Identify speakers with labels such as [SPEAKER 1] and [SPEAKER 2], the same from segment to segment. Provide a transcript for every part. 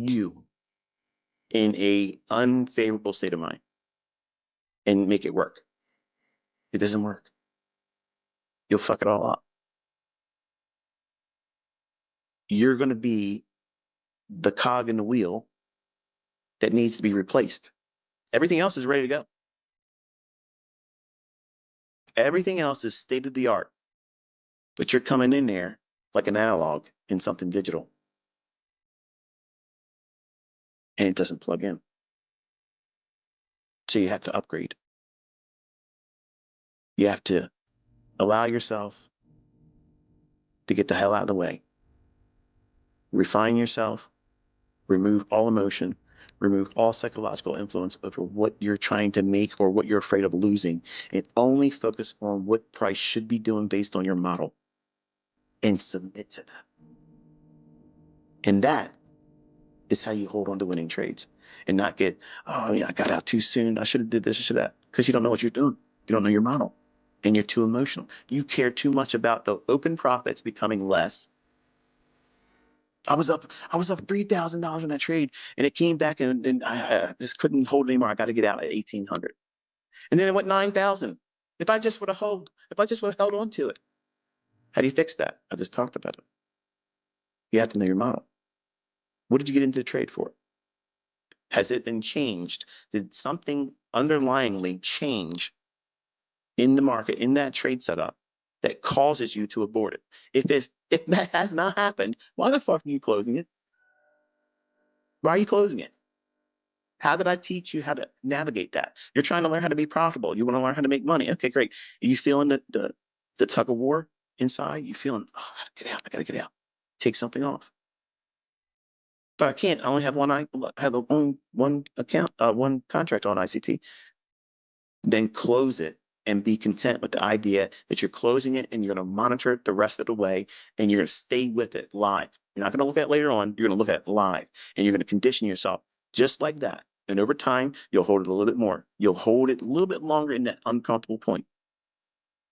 [SPEAKER 1] you in a unfavorable state of mind and make it work. It doesn't work. You'll fuck it all up. You're going to be the cog in the wheel that needs to be replaced. Everything else is ready to go. Everything else is state of the art, but you're coming in there like an analog in something digital, and it doesn't plug in. So you have to upgrade. You have to allow yourself to get the hell out of the way. Refine yourself, remove all emotion, remove all psychological influence over what you're trying to make or what you're afraid of losing, and only focus on what price should be doing based on your model and submit to that. And that is how you hold on to winning trades and not get, oh, yeah, I got out too soon. I should have did this, I should have that. Because you don't know what you're doing. You don't know your model. And you're too emotional. You care too much about the open profits becoming less. I was up $3,000 in that trade, and it came back, and I just couldn't hold it anymore. I got to get out at 1,800, and then it went 9,000. If I just would have held on to it, how do you fix that? I just talked about it. You have to know your model. What did you get into the trade for? Has it been changed? Did something underlyingly change in the market, in that trade setup, that causes you to abort it? If that has not happened, why the fuck are you closing it? Why are you closing it? How did I teach you how to navigate that? You're trying to learn how to be profitable. You want to learn how to make money. Okay, great. Are you feeling the tug of war inside? You feeling, oh, I gotta get out. I gotta get out. Take something off. But I can't. I only have one. I have one account, one contract on ICT. Then close it and be content with the idea that you're closing it and you're going to monitor it the rest of the way, and you're going to stay with it live. You're not going to look at it later on. You're going to look at it live, and you're going to condition yourself just like that. And over time, you'll hold it a little bit more. You'll hold it a little bit longer in that uncomfortable point.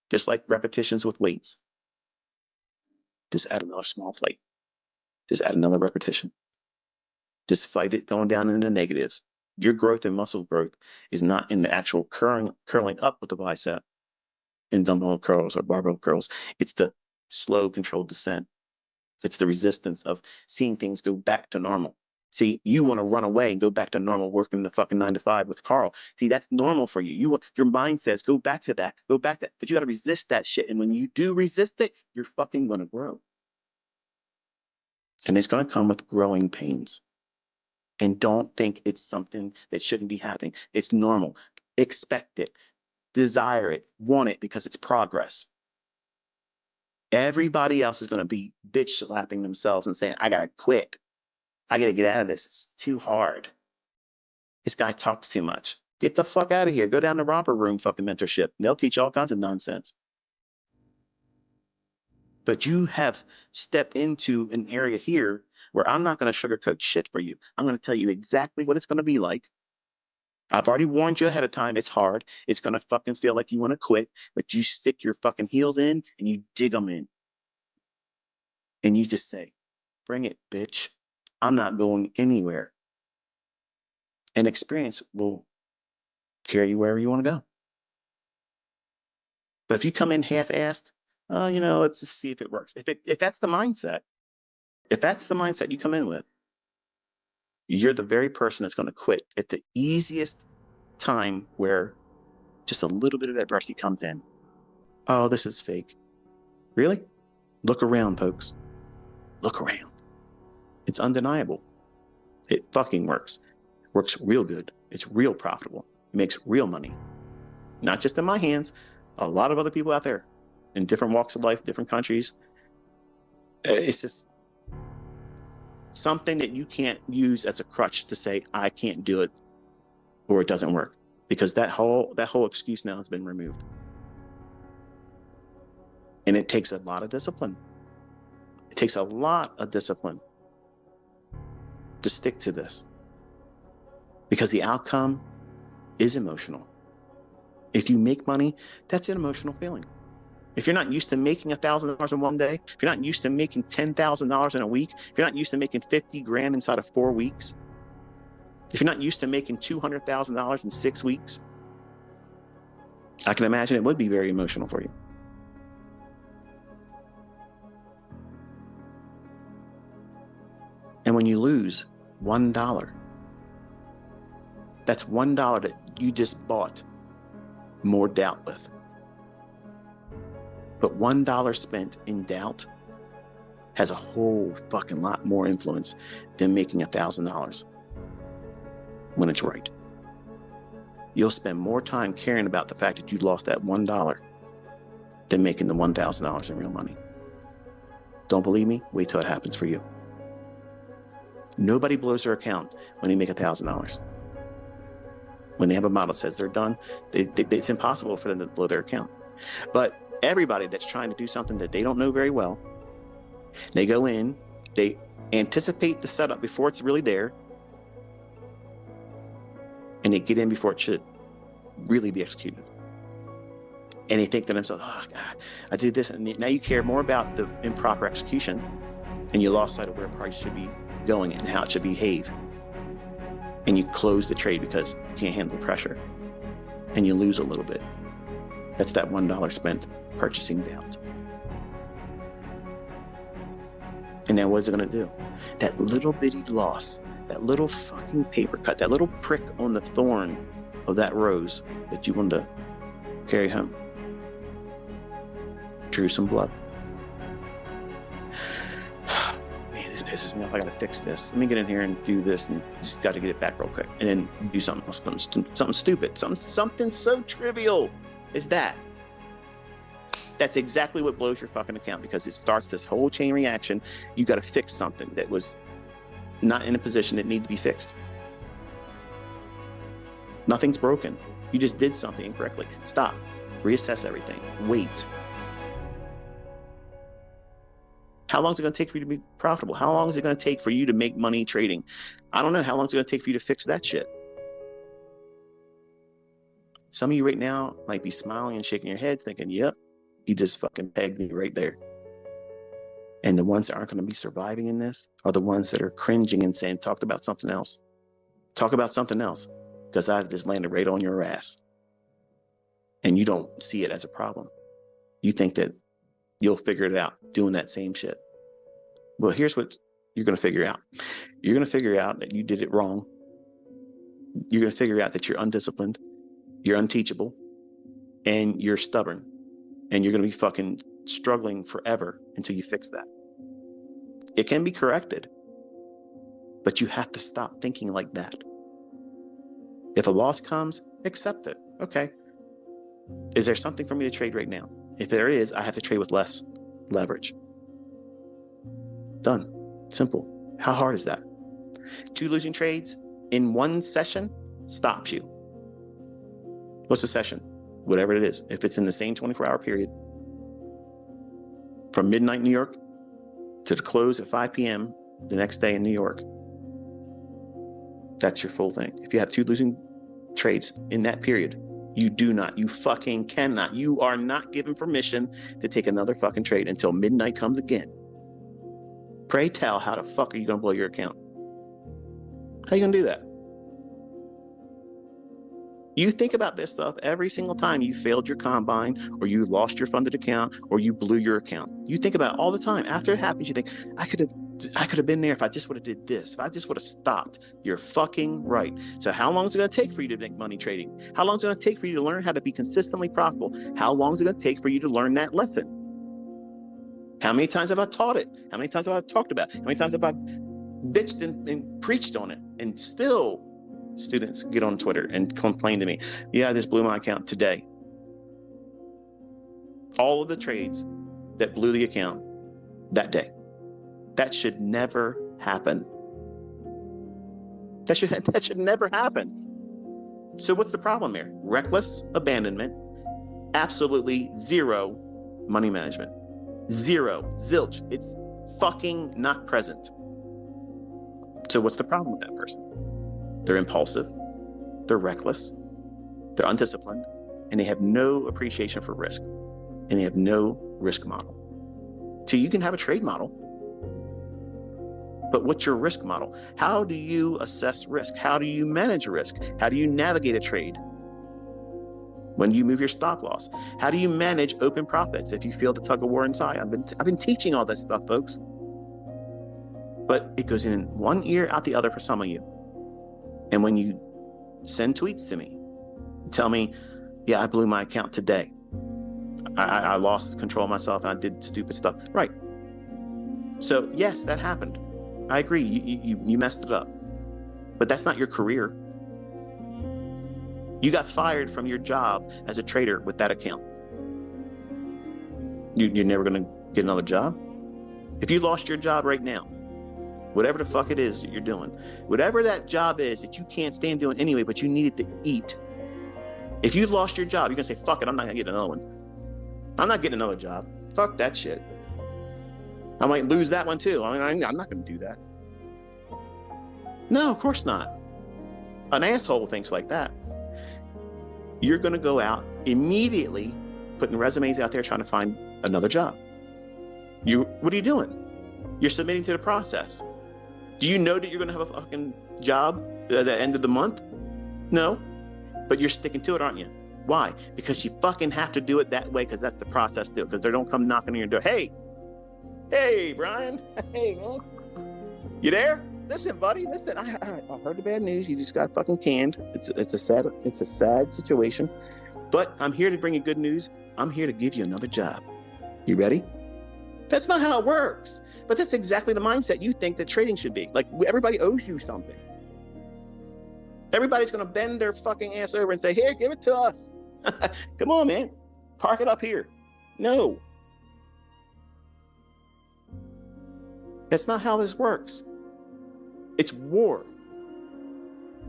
[SPEAKER 1] Just like repetitions with weights. Just add another small plate. Just add another repetition. Just fight it going down into the negatives. Your growth and muscle growth is not in the actual curling up with the bicep in dumbbell curls or barbell curls. It's the slow, controlled descent. It's the resistance of seeing things go back to normal. See, you want to run away and go back to normal, working the fucking 9 to 5 with Carl. See, that's normal for you. Your mind says, go back to that, go back to that. But you got to resist that shit. And when you do resist it, you're fucking going to grow. And it's going to come with growing pains. And don't think it's something that shouldn't be happening. It's normal. Expect it. Desire it. Want it, because it's progress. Everybody else is going to be bitch slapping themselves and saying, I got to quit. I got to get out of this. It's too hard. This guy talks too much. Get the fuck out of here. Go down to romper room fucking mentorship. They'll teach all kinds of nonsense. But you have stepped into an area here where I'm not going to sugarcoat shit for you. I'm going to tell you exactly what it's going to be like. I've already warned you ahead of time. It's hard. It's going to fucking feel like you want to quit, but you stick your fucking heels in and you dig them in. And you just say, bring it, bitch. I'm not going anywhere. And experience will carry you wherever you want to go. But if you come in half-assed, let's just see if it works. If that's the mindset, you come in with, you're the very person that's going to quit at the easiest time where just a little bit of adversity comes in. Oh, this is fake. Really? Look around, folks. Look around. It's undeniable. It fucking works. Works real good. It's real profitable. It makes real money. Not just in my hands, a lot of other people out there in different walks of life, different countries. It's just something that you can't use as a crutch to say, I can't do it or it doesn't work, because that whole excuse now has been removed. And it takes a lot of discipline. It takes a lot of discipline to stick to this, because the outcome is emotional. If you make money, that's an emotional feeling. If you're not used to making $1,000 in one day, if you're not used to making $10,000 in a week, if you're not used to making 50 grand inside of 4 weeks, if you're not used to making $200,000 in 6 weeks, I can imagine it would be very emotional for you. And when you lose $1, that's $1 that you just bought more doubt with. But $1 spent in doubt has a whole fucking lot more influence than making $1,000 when it's right. You'll spend more time caring about the fact that you lost that $1 than making the $1,000 in real money. Don't believe me? Wait till it happens for you. Nobody blows their account when they make $1,000. When they have a model that says they're done, it's impossible for them to blow their account. But everybody that's trying to do something that they don't know very well, they go in, they anticipate the setup before it's really there, and they get in before it should really be executed. And they think to themselves, oh God, I did this, and now you care more about the improper execution, and you lost sight of where price should be going and how it should behave. And you close the trade because you can't handle the pressure, and you lose a little bit. That's that $1 spent purchasing doubt. And now what's it going to do? That little bitty loss, that little fucking paper cut, that little prick on the thorn of that rose that you want to carry home, drew some blood. Man, this pisses me off. I got to fix this. Let me get in here and do this, and just got to get it back real quick, and then do something else, something stupid, something so trivial as that. That's exactly what blows your fucking account, because it starts this whole chain reaction. You got to fix something that was not in a position that needed to be fixed. Nothing's broken. You just did something incorrectly. Stop. Reassess everything. Wait. How long is it going to take for you to be profitable? How long is it going to take for you to make money trading? I don't know. How long is it going to take for you to fix that shit? Some of you right now might be smiling and shaking your head thinking, yep, you just fucking pegged me right there. And the ones that aren't going to be surviving in this are the ones that are cringing and saying, talk about something else. Talk about something else, because I've just landed right on your ass. And you don't see it as a problem. You think that you'll figure it out doing that same shit. Well, here's what you're going to figure out. You're going to figure out that you did it wrong. You're going to figure out that you're undisciplined, you're unteachable, and you're stubborn. And you're going to be fucking struggling forever until you fix that. It can be corrected, but you have to stop thinking like that. If a loss comes, accept it. Okay. Is there something for me to trade right now? If there is, I have to trade with less leverage. Done. Simple. How hard is that? 2 losing trades in one session stops you. What's a session? Whatever it is. If it's in the same 24-hour period, from midnight New York to the close at 5 p.m. the next day in New York, that's your full thing. If you have 2 losing trades in that period, you fucking cannot. You are not given permission to take another fucking trade until midnight comes again. Pray tell, how the fuck are you going to blow your account? How are you going to do that? You think about this stuff every single time you failed your combine, or you lost your funded account, or you blew your account. You think about it all the time. After it happens, you think, I could have been there if I just would have did this, if I just would have stopped. You're fucking right. So how long is it going to take for you to make money trading? How long is it going to take for you to learn how to be consistently profitable? How long is it going to take for you to learn that lesson? How many times have I taught it? How many times have I talked about it? How many times have I bitched and preached on it? And still students get on Twitter and complain to me, yeah, I just blew my account today. All of the trades that blew the account that day. That should never happen. That should never happen. So what's the problem here? Reckless abandonment, absolutely zero money management. Zero, zilch. It's fucking not present. So what's the problem with that person? They're impulsive, they're reckless, they're undisciplined, and they have no appreciation for risk. and they have no risk model. So you can have a trade model, but what's your risk model? How do you assess risk? How do you manage risk? How do you navigate a trade? When do you move your stop loss? How do you manage open profits if you feel the tug of war inside? I've been teaching all this stuff, folks. But it goes in one ear, out the other for some of you. And when you send tweets to me, tell me, yeah, I blew my account today. I lost control of myself and I did stupid stuff. Right. So yes, that happened. I agree. You messed it up. But that's not your career. You got fired from your job as a trader with that account. You're never going to get another job. If you lost your job right now, whatever the fuck it is that you're doing, whatever that job is that you can't stand doing anyway, but you needed to eat. If you lost your job, you're going to say, fuck it, I'm not going to get another one. I'm not getting another job. Fuck that shit. I might lose that one too. I mean, I'm not going to do that. No, of course not. An asshole thinks like that. You're going to go out immediately putting resumes out there trying to find another job. What are you doing? You're submitting to the process. Do you know that you're going to have a fucking job at the end of the month? No, but you're sticking to it, aren't you? Why? Because you fucking have to do it that way, because that's the process to do it, because they don't come knocking on your door. Hey, Brian. Hey, man. You there? Listen, buddy. Listen, I heard the bad news. You just got fucking canned. It's a sad situation. But I'm here to bring you good news. I'm here to give you another job. You ready? That's not how it works. But that's exactly the mindset you think that trading should be. Like, everybody owes you something. Everybody's going to bend their fucking ass over and say, here, give it to us. Come on, man. Park it up here. No. That's not how this works. It's war.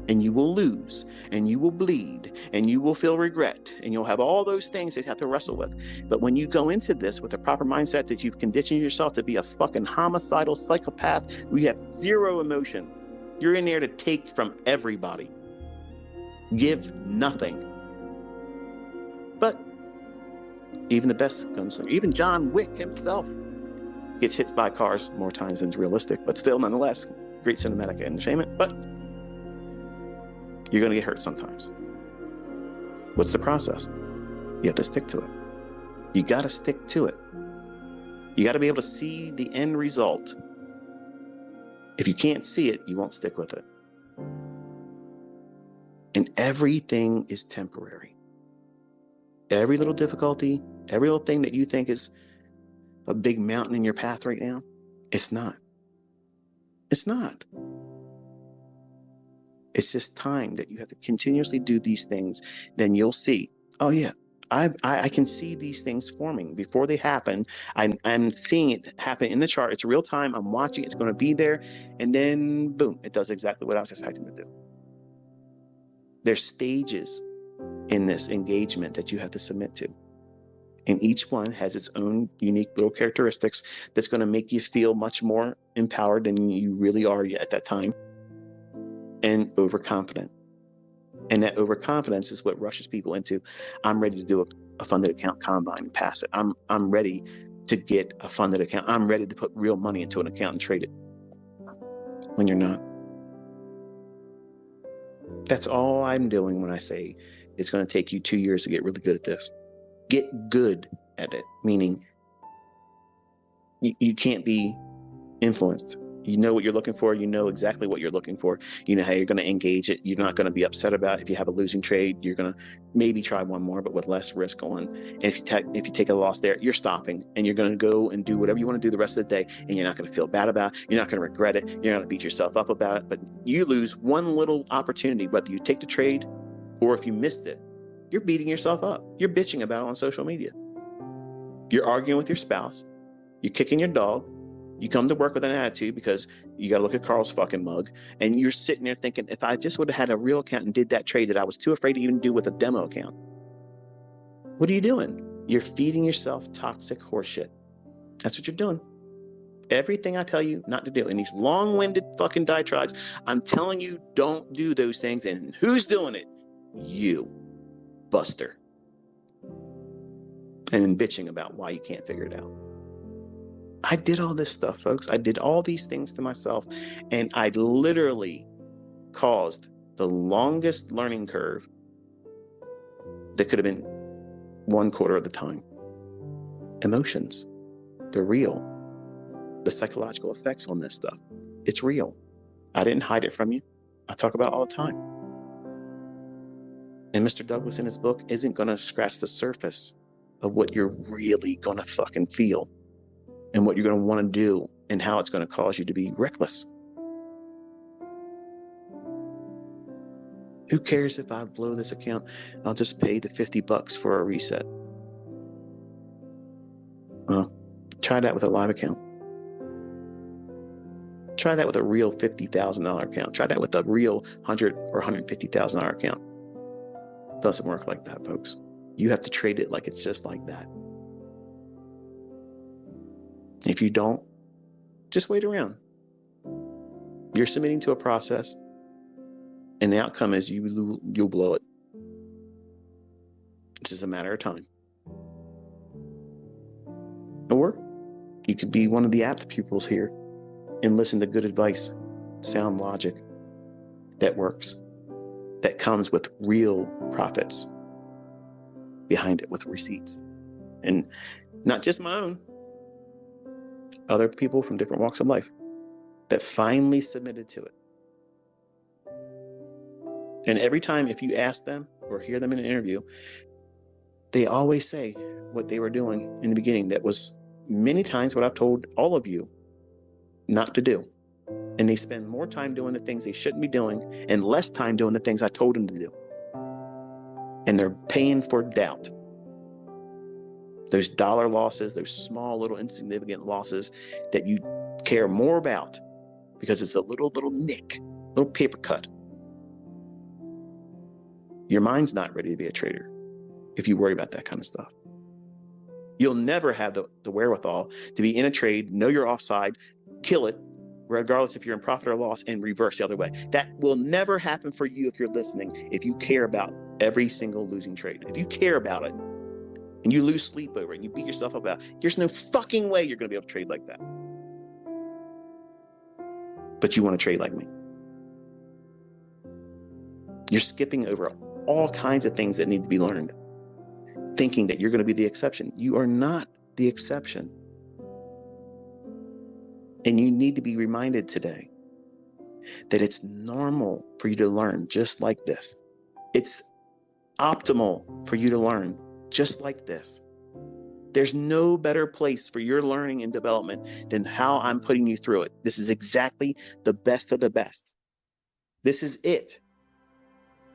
[SPEAKER 1] And you will lose, and you will bleed, and you will feel regret, and you'll have all those things that you have to wrestle with. But when you go into this with the proper mindset that you've conditioned yourself to be a fucking homicidal psychopath, where you have zero emotion, you're in there to take from everybody. Give nothing. But even the best gunslinger, even John Wick himself, gets hit by cars more times than is realistic, but still, nonetheless, great cinematic entertainment. But you're going to get hurt sometimes. What's the process? You have to stick to it. You got to stick to it. You got to be able to see the end result. If you can't see it, you won't stick with it. And everything is temporary. Every little difficulty, every little thing that you think is a big mountain in your path right now, it's not. It's not. It's just time that you have to continuously do these things. Then you'll see, oh yeah, I can see these things forming before they happen. I'm seeing it happen in the chart. It's real time. I'm watching. It's going to be there. And then boom, it does exactly what I was expecting to do. There's stages in this engagement that you have to submit to. And each one has its own unique little characteristics that's going to make you feel much more empowered than you really are at that time. And overconfident. And that overconfidence is what rushes people into, I'm ready to do a funded account combine and pass it. I'm ready to get a funded account. I'm ready to put real money into an account and trade it. When you're not. That's all I'm doing when I say it's going to take you 2 years to get really good at this. Get good at it, meaning you can't be influenced. You know what you're looking for. You know exactly what you're looking for. You know how you're going to engage it. You're not going to be upset about it. If you have a losing trade, you're going to maybe try one more, but with less risk on. And if you take a loss there, you're stopping and you're going to go and do whatever you want to do the rest of the day. And you're not going to feel bad about it. You're not going to regret it. You're not going to beat yourself up about it. But you lose one little opportunity, whether you take the trade or if you missed it, you're beating yourself up. You're bitching about it on social media. You're arguing with your spouse. You're kicking your dog. You come to work with an attitude because you got to look at Carl's fucking mug, and you're sitting there thinking, if I just would have had a real account and did that trade that I was too afraid to even do with a demo account. What are you doing? You're feeding yourself toxic horseshit. That's what you're doing. Everything I tell you not to do in these long-winded fucking diatribes, I'm telling you, don't do those things. And who's doing it? You, Buster. and bitching about why you can't figure it out. I did all this stuff, folks. I did all these things to myself, and I literally caused the longest learning curve that could have been 1/4 of the time. Emotions, they're real. The psychological effects on this stuff, it's real. I didn't hide it from you. I talk about it all the time. And Mr. Douglas in his book isn't going to scratch the surface of what you're really going to fucking feel and what you're going to want to do and how it's going to cause you to be reckless. Who cares if I blow this account? I'll just pay the $50 for a reset. Well, try that with a live account. Try that with a real $50,000 account. Try that with a real $100,000 or $150,000 account. Doesn't work like that, folks. You have to trade it like it's just like that. If you don't, just wait around. You're submitting to a process, and the outcome is you'll blow it. It's just a matter of time. Or you could be one of the apt pupils here and listen to good advice, sound logic that works, that comes with real profits behind it, with receipts. And not just my own, other people from different walks of life that finally submitted to it. And every time, if you ask them or hear them in an interview, they always say what they were doing in the beginning. That was many times what I've told all of you not to do. And they spend more time doing the things they shouldn't be doing and less time doing the things I told them to do. And they're paying for doubt. Those dollar losses, those small, little, insignificant losses that you care more about because it's a little nick, little paper cut. Your mind's not ready to be a trader if you worry about that kind of stuff. You'll never have the wherewithal to be in a trade, know you're offside, kill it, regardless if you're in profit or loss, and reverse the other way. That will never happen for you if you're listening, if you care about every single losing trade. If you care about it and you lose sleep over it and you beat yourself up about it, there's no fucking way you're going to be able to trade like that. But you want to trade like me. You're skipping over all kinds of things that need to be learned, thinking that you're going to be the exception. You are not the exception. And you need to be reminded today that it's normal for you to learn just like this. It's optimal for you to learn just like this. There's no better place for your learning and development than how I'm putting you through it. This is exactly the best of the best. This is it.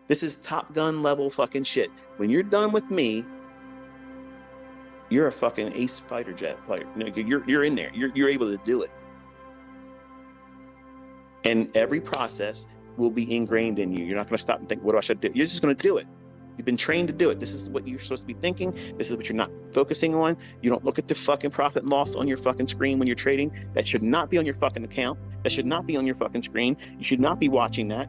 [SPEAKER 1] This is Top Gun level fucking shit. When you're done with me, you're a fucking ace fighter jet player. No, you're in there. You're able to do it. And every process will be ingrained in you. You're not going to stop and think, what do I should do? You're just going to do it. You've been trained to do it. This is what you're supposed to be thinking. This is what you're not focusing on. You don't look at the fucking profit and loss on your fucking screen when you're trading. That should not be on your fucking account. That should not be on your fucking screen. You should not be watching that.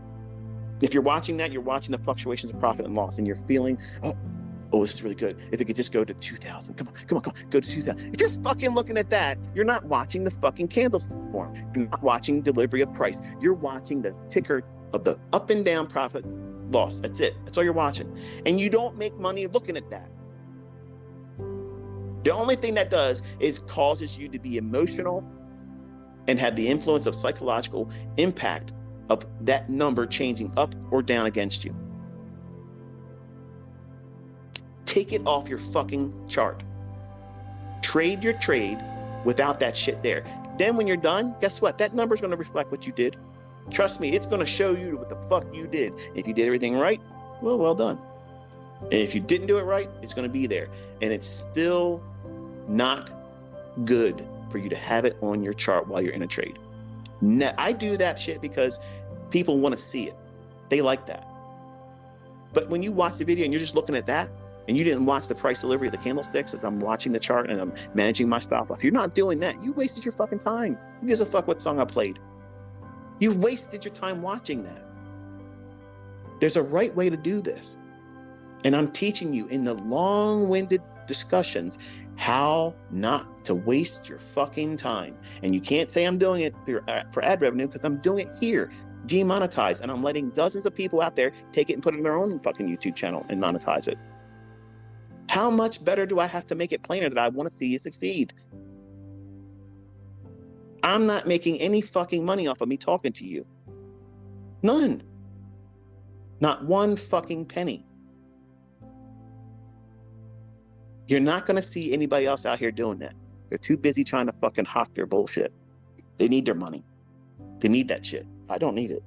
[SPEAKER 1] If you're watching that, you're watching the fluctuations of profit and loss, and you're feeling, oh, this is really good. If it could just go to 2,000, come on, go to 2,000. If you're fucking looking at that, you're not watching the fucking candlestick form. You're not watching delivery of price. You're watching the ticker of the up and down profit loss. That's it. That's all you're watching. And you don't make money looking at that. The only thing that does is causes you to be emotional and have the influence of psychological impact of that number changing up or down against you. Take it off your fucking chart. Trade your trade without that shit there. Then when you're done, guess what? That number is going to reflect what you did. Trust me, it's going to show you what the fuck you did. If you did everything right, well done. And if you didn't do it right, it's going to be there. And it's still not good for you to have it on your chart while you're in a trade. I do that shit because people want to see it. They like that. But when you watch the video and you're just looking at that, and you didn't watch the price delivery of the candlesticks as I'm watching the chart and I'm managing my stop loss, you're not doing that. You wasted your fucking time. Who gives a fuck what song I played? You wasted your time watching that. There's a right way to do this. And I'm teaching you in the long-winded discussions how not to waste your fucking time. And you can't say I'm doing it for ad revenue, because I'm doing it here, demonetized, and I'm letting dozens of people out there take it and put it in their own fucking YouTube channel and monetize it. How much better do I have to make it plainer that I want to see you succeed? I'm not making any fucking money off of me talking to you. None. Not one fucking penny. You're not going to see anybody else out here doing that. They're too busy trying to fucking hawk their bullshit. They need their money. They need that shit. I don't need it.